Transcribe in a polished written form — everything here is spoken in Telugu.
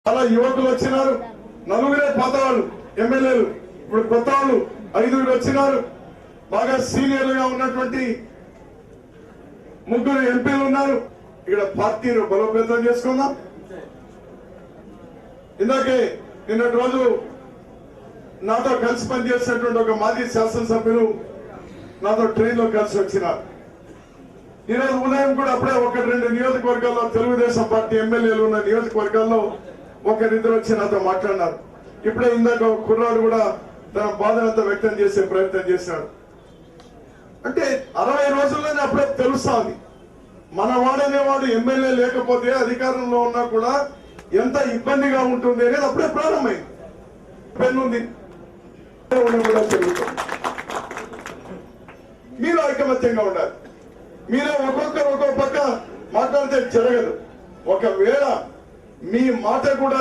చాలా యువకులు వచ్చినారు, నలుగురే పాత వాళ్ళు ఎమ్మెల్యేలు, ఇప్పుడు కొత్త వాళ్ళు 5 వచ్చినారు. బాగా సీనియర్లుగా ఉన్నటువంటి 3 ఎంపీలు ఉన్నారు. ఇక్కడ పార్టీని బలోపేతం చేసుకుందాం. ఇందాకే నిన్నటి రోజు నాతో కలిసి పనిచేసినటువంటి ఒక మాజీ శాసనసభ్యులు నాతో ట్రైన్ లో కలిసి వచ్చినారు. ఈరోజు ఉదయం కూడా అప్పుడే 1-2 నియోజకవర్గాల్లో తెలుగుదేశం పార్టీ ఎమ్మెల్యేలు ఉన్న నియోజకవర్గాల్లో 1-2 వచ్చి నాతో మాట్లాడినారు. ఇప్పుడే ఇందాక కుర్రాడు కూడా తన బాధనంతా వ్యక్తం చేసే ప్రయత్నం చేశాడు. అంటే 60 రోజుల్లోనే అప్పుడే తెలుస్తా ఉంది మన వాడనేవాడు ఎమ్మెల్యే లేకపోతే అధికారంలో ఉన్నా కూడా ఎంత ఇబ్బందిగా ఉంటుంది అనేది అప్పుడే ప్రారంభమైంది. పెన్నుంది కూడా జరుగుతుంది. మీరు ఐకమత్యంగా ఉండాలి. మీరే ఒక్కొక్కరు ఒక్కొక్క పక్క మాట్లాడితే జరగదు. ఒకవేళ మీ మాట కూడా